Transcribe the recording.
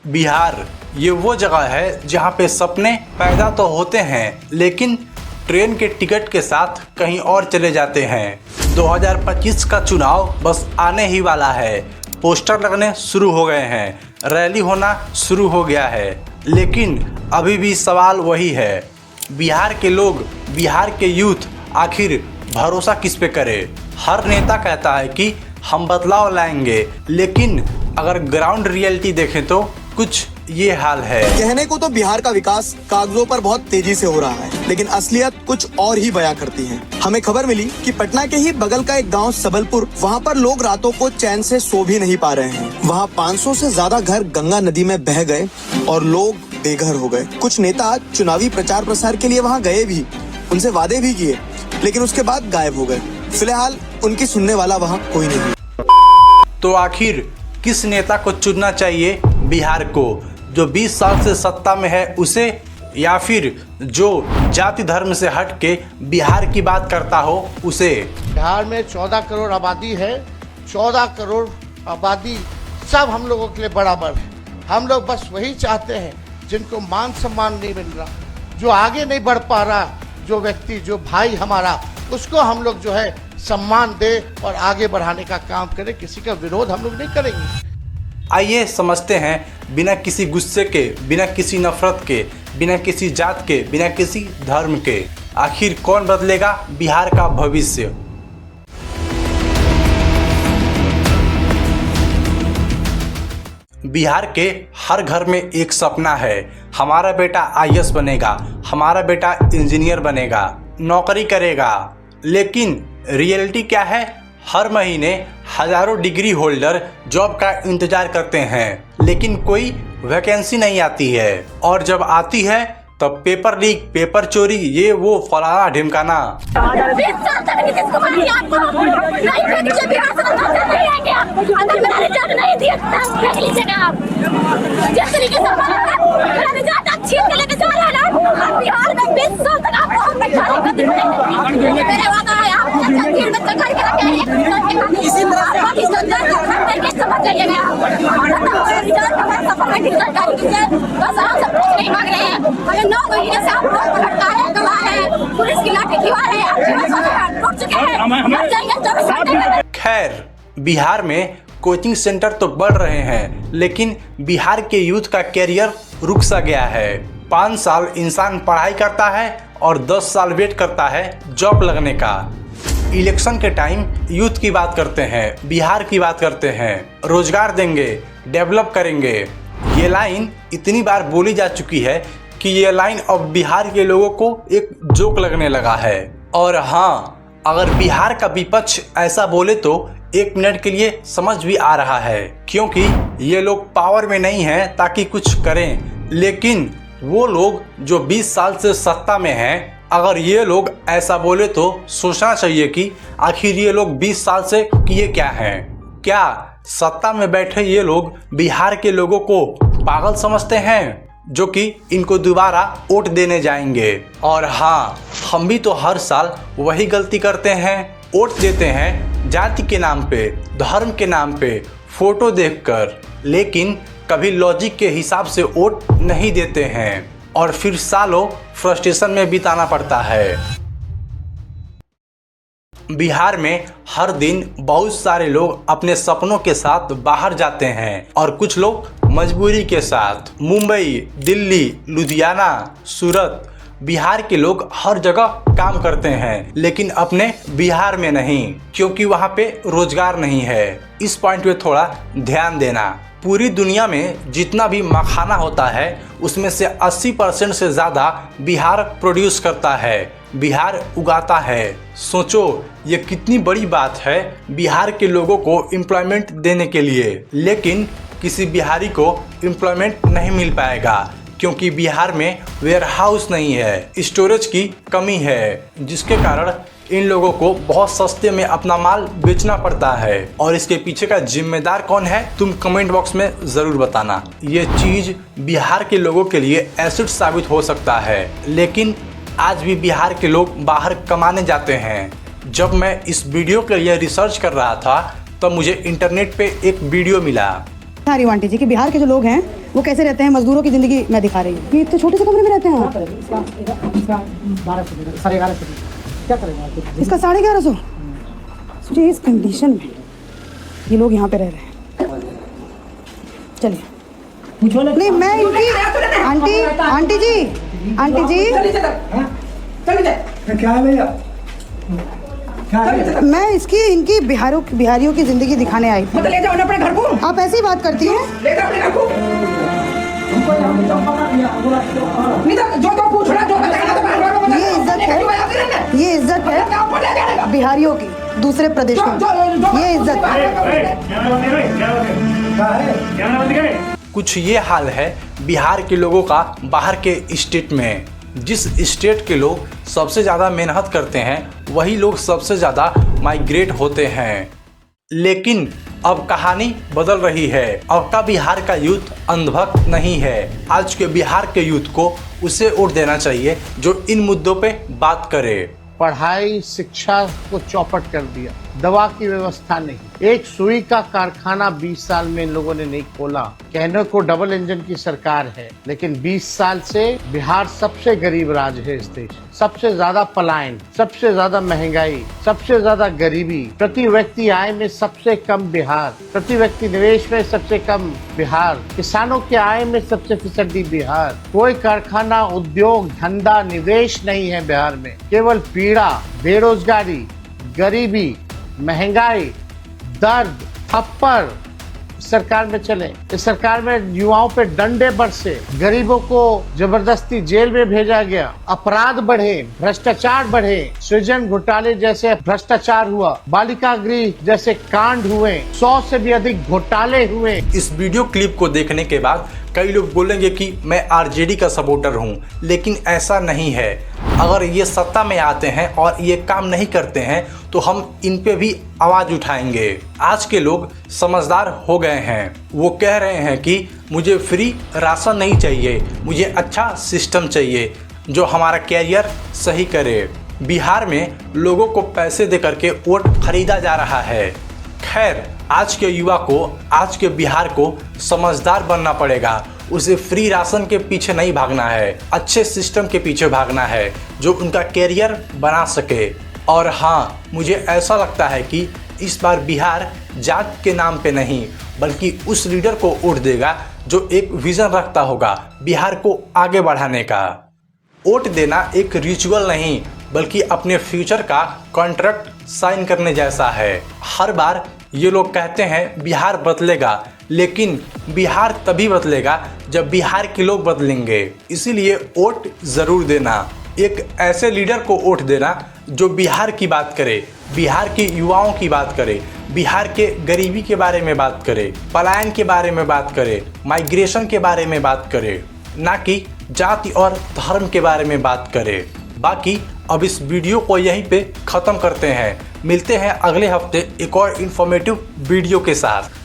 बिहार ये वो जगह है जहाँ पे सपने पैदा तो होते हैं लेकिन ट्रेन के टिकट के साथ कहीं और चले जाते हैं। 2025 का चुनाव बस आने ही वाला है। पोस्टर लगने शुरू हो गए हैं, रैली होना शुरू हो गया है, लेकिन अभी भी सवाल वही है, बिहार के लोग, बिहार के यूथ आखिर भरोसा किस पे करे। हर नेता कहता है कि हम बदलाव लाएंगे, लेकिन अगर ग्राउंड रियलिटी देखें तो कुछ ये हाल है। कहने को तो बिहार का विकास कागजों पर बहुत तेजी से हो रहा है, लेकिन असलियत कुछ और ही बयां करती है। हमें खबर मिली कि पटना के ही बगल का एक गांव सबलपुर, वहां पर लोग रातों को चैन से सो भी नहीं पा रहे हैं। वहां 500 से ज्यादा घर गंगा नदी में बह गए और लोग बेघर हो गए। कुछ नेता चुनावी प्रचार प्रसार के लिए वहाँ गए भी, उनसे वादे भी किए, लेकिन उसके बाद गायब हो गए। फिलहाल उनकी सुनने वाला वहाँ कोई नहीं। तो आखिर किस नेता को चुनना चाहिए बिहार को, जो 20 साल से सत्ता में है उसे, या फिर जो जाति धर्म से हट के बिहार की बात करता हो उसे। बिहार में 14 करोड़ आबादी है। 14 करोड़ आबादी सब हम लोगों के लिए बराबर है। हम लोग बस वही चाहते हैं जिनको मान सम्मान नहीं मिल रहा, जो आगे नहीं बढ़ पा रहा, जो व्यक्ति, जो भाई हमारा, उसको हम लोग जो है सम्मान दे और आगे बढ़ाने का काम करें। किसी का विरोध हम लोग नहीं करेंगे। आइए समझते हैं, बिना किसी गुस्से के, बिना किसी नफरत के, बिना किसी जात के, बिना किसी धर्म के, आखिर कौन बदलेगा बिहार का भविष्य। बिहार के हर घर में एक सपना है, हमारा बेटा आईएएस बनेगा, हमारा बेटा इंजीनियर बनेगा, नौकरी करेगा। लेकिन रियलिटी क्या है, हर महीने हजारों डिग्री होल्डर जॉब का इंतजार करते हैं, लेकिन कोई वैकेंसी नहीं आती है, और जब आती है तब पेपर लीक, पेपर चोरी, ये वो फलाना ढिमकाना। खैर, बिहार में कोचिंग सेंटर तो बढ़ रहे हैं, लेकिन बिहार के यूथ का कैरियर रुक सा गया है। 5 साल इंसान पढ़ाई करता है और 10 साल वेट करता है जॉब लगने का। इलेक्शन के टाइम यूथ की बात करते हैं, बिहार की बात करते हैं, रोजगार देंगे, डेवलप करेंगे। ये लाइन इतनी बार बोली जा चुकी है कि ये लाइन अब बिहार के लोगों को एक जोक लगने लगा है। और हाँ, अगर बिहार का विपक्ष ऐसा बोले तो 1 मिनट के लिए समझ भी आ रहा है, क्योंकि ये लोग पावर में नहीं हैं ताकि कुछ करें, लेकिन वो लोग जो 20 साल से सत्ता में हैं, अगर ये लोग ऐसा बोले तो सोचना चाहिए कि आखिर ये लोग 20 साल से किए क्या हैं। क्या सत्ता में बैठे ये लोग बिहार के लोगों को पागल समझते हैं जो कि इनको दोबारा वोट देने जाएंगे। और हाँ, हम भी तो हर साल वही गलती करते हैं, वोट देते हैं जाति के नाम पे, धर्म के नाम पे, फोटो देखकर, लेकिन कभी लॉजिक के हिसाब से वोट नहीं देते हैं और फिर सालों फ्रस्ट्रेशन में बिताना पड़ता है। बिहार में हर दिन बहुत सारे लोग अपने सपनों के साथ बाहर जाते हैं और कुछ लोग मजबूरी के साथ। मुंबई, दिल्ली, लुधियाना, सूरत, बिहार के लोग हर जगह काम करते हैं, लेकिन अपने बिहार में नहीं, क्योंकि वहाँ पे रोजगार नहीं है। इस पॉइंट पे थोड़ा ध्यान देना। पूरी दुनिया में जितना भी मखाना होता है उसमें से 80% से ज़्यादा बिहार प्रोड्यूस करता है, बिहार उगाता है। सोचो ये कितनी बड़ी बात है बिहार के लोगों को एम्प्लॉयमेंट देने के लिए, लेकिन किसी बिहारी को एम्प्लॉयमेंट नहीं मिल पाएगा क्योंकि बिहार में वेयर हाउस नहीं है, स्टोरेज की कमी है, जिसके कारण इन लोगों को बहुत सस्ते में अपना माल बेचना पड़ता है। और इसके पीछे का जिम्मेदार कौन है, तुम कमेंट बॉक्स में ज़रूर बताना। ये चीज़ बिहार के लोगों के लिए एसिड साबित हो सकता है, लेकिन आज भी बिहार के लोग बाहर कमाने जाते हैं। जब मैं इस वीडियो के लिए रिसर्च कर रहा था तब मुझे इंटरनेट पे एक वीडियो मिला रही हूँ आंटी जी कि बिहार के जो लोग हैं वो कैसे रहते हैं, मजदूरों की ज़िंदगी मैं दिखा रही हूँ कि इतने छोटे से कमरे में रहते हैं आप। क्या करेंगे इसका 1150। सोचिए इस कंडीशन में ये लोग यहाँ पे रह रहे हैं। चलिए नहीं मैं इनकी आंटी जी क्या है भैया? मैं इनकी बिहारियों की जिंदगी दिखाने आई थी। ले जाओ अपने घर को। आप ऐसी बात करती हैं? ले जाओ अपने घर को। नहीं तो जो पूछ रहा जो बताना तो ये इज्जत है बिहारियों की दूसरे प्रदेश में, ये इज्जत है। कुछ ये हाल है बिहार के लोगों का बाहर के स्टेट में। जिस स्टेट के लोग सबसे ज़्यादा मेहनत करते हैं वही लोग सबसे ज़्यादा माइग्रेट होते हैं। लेकिन अब कहानी बदल रही है। अब का बिहार का यूथ अंधभक्त नहीं है। आज के बिहार के यूथ को उसे वोट देना चाहिए जो इन मुद्दों पे बात करे। पढ़ाई शिक्षा को चौपट कर दिया, दवा की व्यवस्था नहीं, एक सुई का कारखाना 20 साल में इन लोगों ने नहीं खोला। कहने को डबल इंजन की सरकार है, लेकिन 20 साल से बिहार सबसे गरीब राज्य है इस देश। सबसे ज्यादा पलायन, सबसे ज्यादा महंगाई, सबसे ज्यादा गरीबी, प्रति व्यक्ति आय में सबसे कम बिहार, प्रति व्यक्ति निवेश में सबसे कम बिहार, किसानों के आय में सबसे फिसदी बिहार। कोई कारखाना, उद्योग, धंधा, निवेश नहीं है बिहार में। केवल पीड़ा, बेरोजगारी, गरीबी, महंगाई, दर्द, थप्पड़ सरकार में चले। इस सरकार में युवाओं पे डंडे बरसे, गरीबों को जबरदस्ती जेल में भेजा गया, अपराध बढ़े, भ्रष्टाचार बढ़े, सृजन घोटाले जैसे भ्रष्टाचार हुआ, बालिका गृह जैसे कांड हुए, 100 से भी अधिक घोटाले हुए। इस वीडियो क्लिप को देखने के बाद कई लोग बोलेंगे कि मैं आरजेडी का सपोर्टर हूं, लेकिन ऐसा नहीं है। अगर ये सत्ता में आते हैं और ये काम नहीं करते हैं तो हम इन पे भी आवाज़ उठाएंगे। आज के लोग समझदार हो गए हैं। वो कह रहे हैं कि मुझे फ्री राशन नहीं चाहिए, मुझे अच्छा सिस्टम चाहिए जो हमारा कैरियर सही करे। बिहार में लोगों को पैसे दे करके वोट खरीदा जा रहा है। खैर, आज के युवा को, आज के बिहार को समझदार बनना पड़ेगा। उसे फ्री राशन के पीछे नहीं भागना है, अच्छे सिस्टम के पीछे भागना है जो उनका कैरियर बना सके। और हाँ, मुझे ऐसा लगता है कि इस बार बिहार जात के नाम पे नहीं बल्कि उस लीडर को वोट देगा जो एक विजन रखता होगा बिहार को आगे बढ़ाने का। वोट देना एक रिचुअल नहीं बल्कि अपने फ्यूचर का कॉन्ट्रैक्ट साइन करने जैसा है। हर बार ये लोग कहते हैं बिहार बदलेगा, लेकिन बिहार तभी बदलेगा जब बिहार के लोग बदलेंगे। इसीलिए वोट ज़रूर देना, एक ऐसे लीडर को वोट देना जो बिहार की बात करे, बिहार के युवाओं की बात करे, बिहार के गरीबी के बारे में बात करे, पलायन के बारे में बात करे, माइग्रेशन के बारे में बात करे, ना कि जाति और धर्म के बारे में बात करे। बाकी अब इस वीडियो को यहीं पे ख़त्म करते हैं। मिलते हैं अगले हफ्ते एक और इन्फॉर्मेटिव वीडियो के साथ।